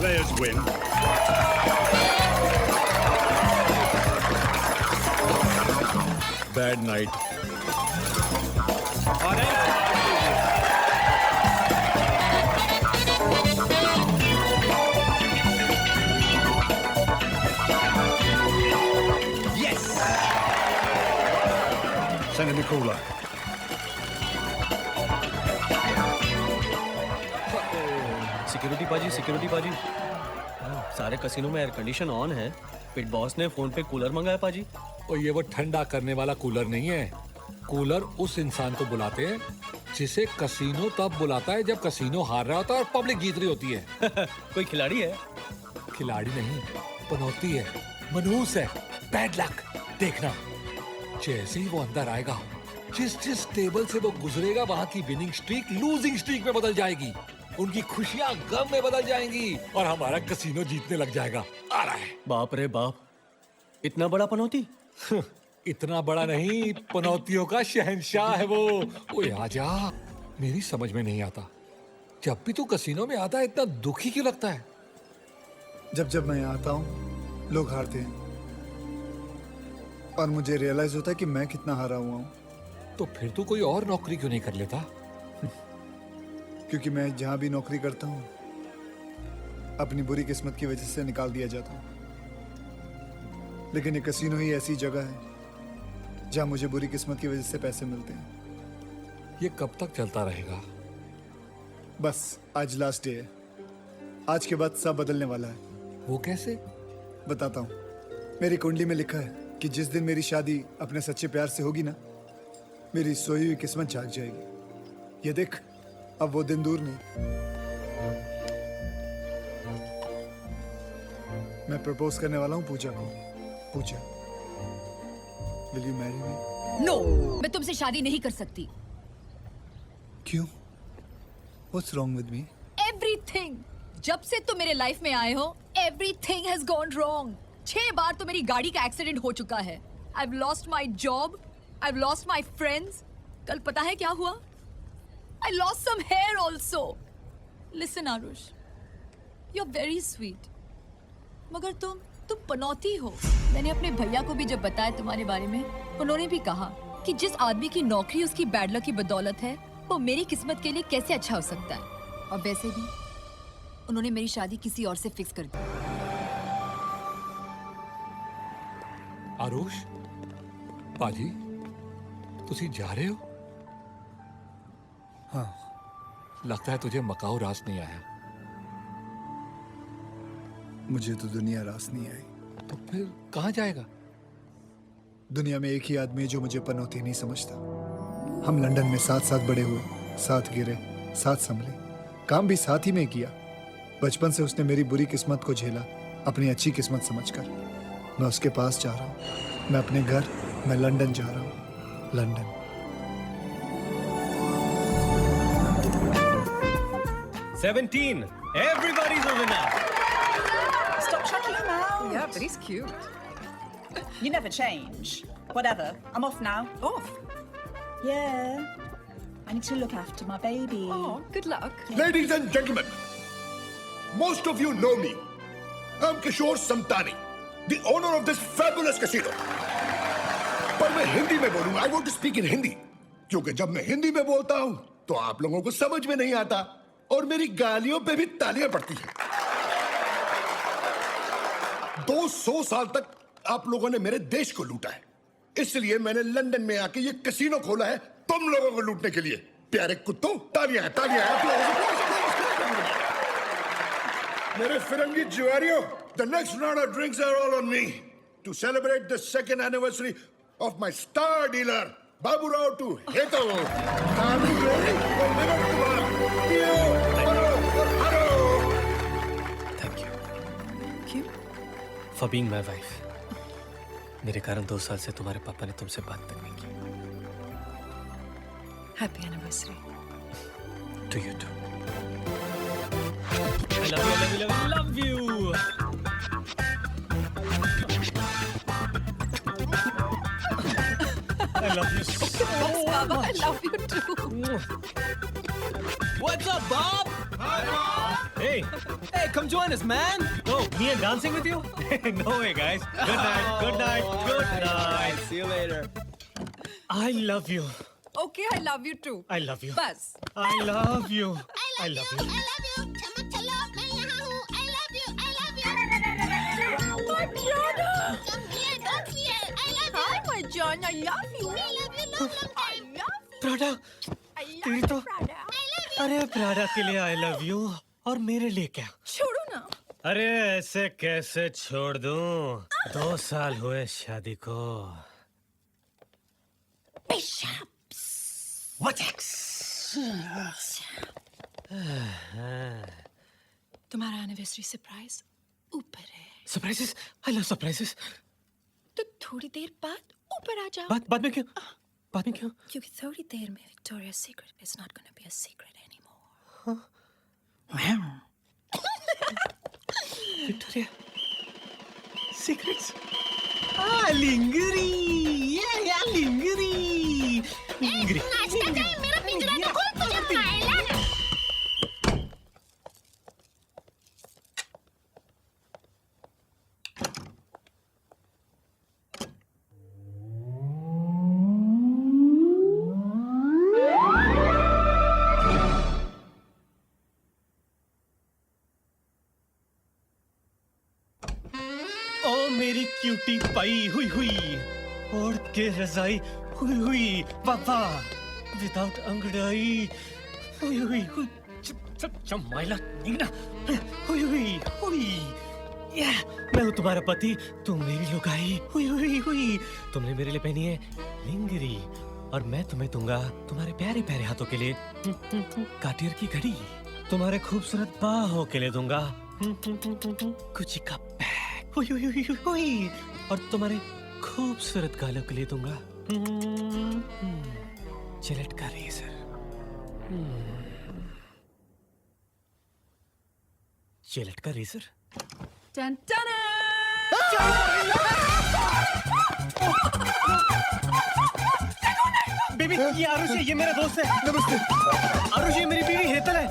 players win. Bad night. Yes! Send in the cooler. Security पाजी सारे casino में air condition on है। पिट boss ने फोन पे कूलर मंगाया पाजी। और ये वो ठंडा करने वाला कूलर नहीं है। कूलर उस इंसान को बुलाते हैं जिसे कसिनो तब बुलाता है जब कसिनो हार रहा होता है और पब्लिक जीत रही होती है। कोई खिलाड़ी है? खिलाड़ी नहीं, पनौती है, मनहूस है, बैड लक। देखना, जैसे ही वो अंदर आएगा, जिस टेबल से वो गुजरेगा वहां की विनिंग स्ट्रीक लूजिंग स्ट्रीक में बदल जाएगी। उनकी खुशियां गम में बदल जाएंगी और हमारा कसिनो जीतने लग जाएगा। आ रहा है। बाप रे बाप, इतना बड़ा पनौती? इतना बड़ा नहीं, पनौतियों का शहंशाह है वो। ओए आजा, मेरी समझ में नहीं आता, जब भी तू कसिनो में आता है इतना दुखी क्यों लगता है? जब मैं आता हूँ लोग हारते हैं और मुझे रियलाइज होता है कि मैं कितना हारा हुआ हूँ। तो फिर तू कोई और नौकरी क्यों नहीं कर लेता? क्योंकि मैं जहां भी नौकरी करता हूँ अपनी बुरी किस्मत की वजह से निकाल दिया जाता हूँ। लेकिन ये कसिनो ही ऐसी जगह है जहां मुझे बुरी किस्मत की वजह से पैसे मिलते हैं। ये कब तक चलता रहेगा? बस आज लास्ट डे है। आज के बाद सब बदलने वाला है। वो कैसे? बताता हूँ। मेरी कुंडली में लिखा है कि जिस दिन मेरी शादी अपने सच्चे प्यार से होगी ना, मेरी सोई हुई किस्मत जाग जाएगी। ये देख, अब वो दिन दूर नहीं। मैं प्रपोज करने वाला हूँ पूजा को। Pooja, will you marry me? No, मैं तुमसे शादी नहीं कर सकती। क्यों? What's wrong with me? Everything. जब से तुम मेरे लाइफ में आए हो, everything has gone wrong. 6 बार तो मेरी गाड़ी का एक्सीडेंट हो चुका है। I've lost my job. I've lost my friends. कल पता है क्या हुआ? I lost some hair also. Listen, Arush. You're very sweet. मगर तुम पनौती हो। मैंने अपने भैया को भी जब बताया तुम्हारे बारे में, उन्होंने भी कहा कि जिस आदमी की नौकरी उसकी बैड लक की बदौलत है, वो मेरी किस्मत के लिए कैसे अच्छा हो सकता है। और वैसे भी उन्होंने मेरी शादी किसी और से फिक्स कर दी। आरुष, पाजी, तुसी जा रहे हो? हाँ। लगता है तुझे मकाऊ रास नहीं आया। मुझे तो दुनिया रास नहीं आई। तो फिर कहाँ जाएगा? दुनिया में एक ही आदमी है जो मुझे पनौती नहीं समझता। हम लंदन में साथ साथ बड़े हुए, साथ गिरे, साथ संभले, काम भी साथ ही में किया। बचपन से उसने मेरी बुरी किस्मत को झेला अपनी अच्छी किस्मत समझकर। मैं उसके पास जा रहा हूँ। मैं अपने घर, मैं लंदन जा रहा हूँ। London. $17. Everybody's a winner. Stop chucking him out. Yeah, but he's cute. You never change. Whatever. I'm off now. Off. Yeah. I need to look after my baby. Oh, good luck. Ladies and gentlemen, most of you know me. I'm Kishore Samtani, the owner of this fabulous casino. पर मैं हिंदी में बोलूंगा। I want to speak in Hindi, क्योंकि जब मैं हिंदी में बोलता हूं तो आप लोगों को समझ में नहीं आता और मेरी गालियों पे भी तालियां पड़ती हैं। 200 साल तक आप लोगों ने मेरे देश को लूटा है, इसलिए मैंने लंदन में आके ये कैसीनो खोला है तुम लोगों को लूटने के लिए। प्यारे कुत्तों, तालियां हैं, तालियां हैं आप लोगों को। मेरे फिरंगी जुआरियों, the next round of drinks are all on me to celebrate the 2nd anniversary of my star dealer, Babu Rao to Heto. Thank you. Cute. For being my wife. मेरे कारण 2 साल से तुम्हारे पापा ने तुमसे बात तक नहीं की। Happy anniversary. To you too. I love you, I love you, I love you. I love you so Yes, Baba, I much. love you too. What's up, Bob? Hi, Bob. Hey, hey, come join us, man. Oh, me and dancing with you? No way, guys. Good night, good night, good night. See you later. I love you. Okay, I love you too. I love you. Buzz. I love you. I love you. I love you. Chalo, मैं यहाँ हूँ. I love you. I love you. My brother. Come here. Don't fear. I love you. Hi, my John. I love you. I love you. Long, long I time. love you. Prada I तेरी love तो you, Prada. अरे Prada के लिए I love you और मेरे लिए क्या? छोड़ो ना. अरे ऐसे कैसे छोड़ दूं? 2 साल हुए शादी को. Bishops. What next? तुम्हारा एनिवर्सरी सरप्राइज ऊपर है. Surprises? I love surprises. तो थोड़ी देर बाद ऊपर आ जाओ. बाद में क्यों? बाद में क्यों? क्योंकि थोड़ी देर में Victoria secret is not gonna be a secret anymore. Victoria. Secrets. Ah, lingeri. Yeah, lingeri. Lingeri. नाश्ता टाइम. मेरा पिंजरा तो खोल. तुझे खाएला. ओ मेरी क्यूटी पाई हुई हुई ओढ़ के रजाई हुई हुई बाबा विदाउट अंगड़ाई हुई हुई हुई चमाइला नीना हुई हुई हुई या मैं हूँ तुम्हारा पति तुम मेरी लुगाई हुई हुई हुई तुमने मेरे लिए पहनी है लिंगरी और मैं तुम्हें दूंगा तुम्हारे प्यारे प्यारे हाथों के लिए काटियर की घड़ी तुम्हारे खूबसूरत बाहों के लिए दूंगा कुची का बैग हुई हुई हुई हुई हुई और तुम्हारे खूबसूरत गालों के लिए दूंगा जिलेट का रेजर जिलेट का रेजर Dun, dun, बेबी ये आरुष है ये मेरा दोस्त है नमस्ते. आरुष ये मेरी बीवी हेतल है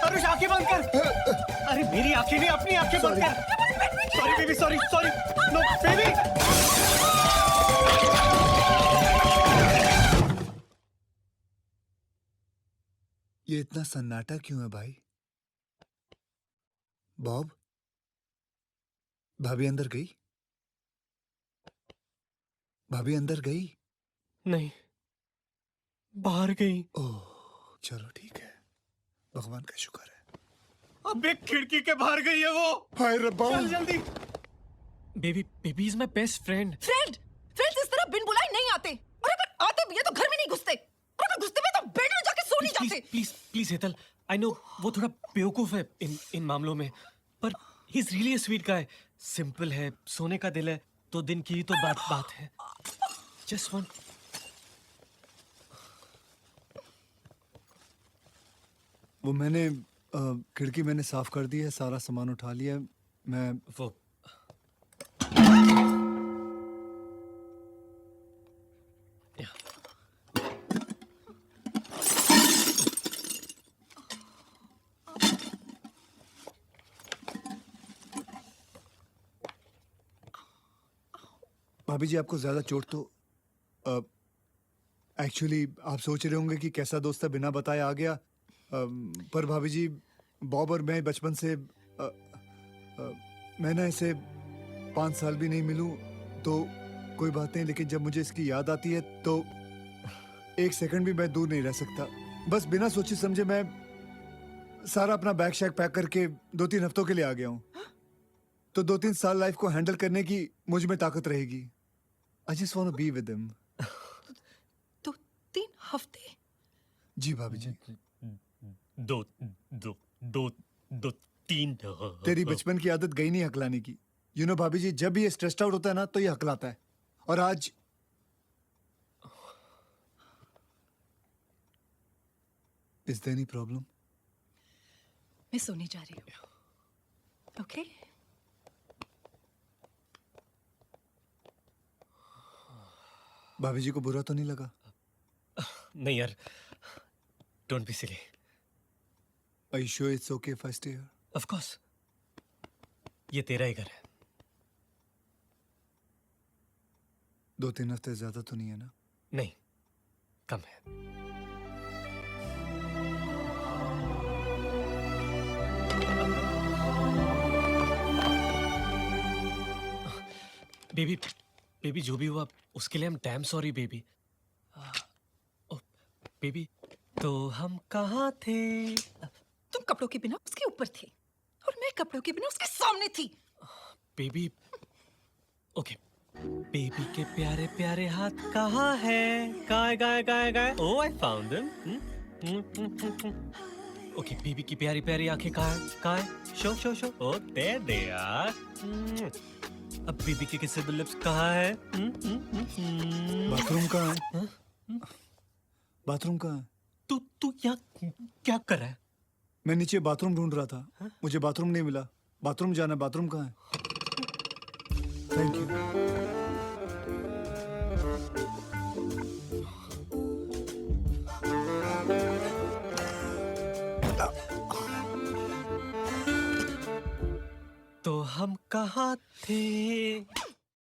आरुष आंखें बंद कर अरे मेरी आंखें नहीं अपनी आंखें बंद कर sorry baby sorry sorry no baby ये इतना सन्नाटा क्यों है भाई? बॉब, भाभी अंदर गई? भाभी अंदर गई? नहीं बाहर गई ओह, चलो ठीक है. भगवान का शुक्र है. अब एक खिड़की के बाहर गई है वो हाय रब्बा. चल जल्दी baby baby is my best friend friends इस तरह बिन बुलाए नहीं आते और अगर आते भी है तो घर में नहीं घुसते और अगर घुसते भी तो बेड में जाके सो नहीं जाते. Please please Hetal I know वो थोड़ा बेवकूफ है इन मामलों में पर he is really a sweet guy simple है सोने का दिल है तो दिन की ही तो बात है जस्ट वन वो मैंने खिड़की मैंने साफ कर दी है, सारा सामान उठा लिया है. मैं वो भाभी जी आपको ज्यादा चोट तो एक्चुअली आप सोच रहे होंगे कि कैसा दोस्त है बिना बताए आ गया. पर भाभी जी बॉब और मैं बचपन से मैं ना इसे 5 साल भी नहीं मिलूं तो कोई बात नहीं, लेकिन जब मुझे इसकी याद आती है तो 1 सेकंड भी मैं दूर नहीं रह सकता. बस बिना सोचे समझे मैं सारा अपना बैग शैग पैक करके 2-3 हफ्तों के लिए आ गया हूँ. तो 2-3 साल लाइफ को हैंडल करने की मुझ में ताकत रहेगी. I just want to be with him. 2-3 हफ्ते. जी भाभी जी. दो दो दो दो तीन तेरी बचपन की आदत गई नहीं हकलाने की. यू नो भाभी जी जब ये स्ट्रेस्ड आउट होता है ना तो ये हकलाता है. और आज इज देयर एनी प्रॉब्लम? मैं सोने जा रही हूँ. ओके भाभी जी को बुरा तो नहीं लगा? नहीं यार don't be silly Are you sure it's okay if I stay here? Of course, ये तेरा ही घर है. 2-3 हफ्ते ज्यादा तो नहीं है ना? नहीं, कम है. बेबी, बेबी जो भी हुआ उसके लिए हम डैम सॉरी बेबी. बेबी, तो हम कहाँ थे? तुम कपड़ों के बिना उसके ऊपर थे और मैं कपड़ों के बिना उसके सामने थी. Baby, okay. बेबी के प्यारे प्यारे हाथ कहाँ है? गाय गाय गाय गाय. Oh I found them. Okay, baby की प्यारी प्यारी आंखें कहाँ है? कहाँ है? Show show show. Oh there they are. अब बेबी के किसेबल लिप्स कहाँ है? बाथरूम कहाँ है? बाथरूम कहाँ है? तू तू यहाँ क्या कर रहा है? मैं नीचे बाथरूम ढूंढ रहा था. मुझे बाथरूम नहीं मिला. बाथरूम जाना है. बाथरूम कहाँ है? Thank you. तो हम कहाँ थे?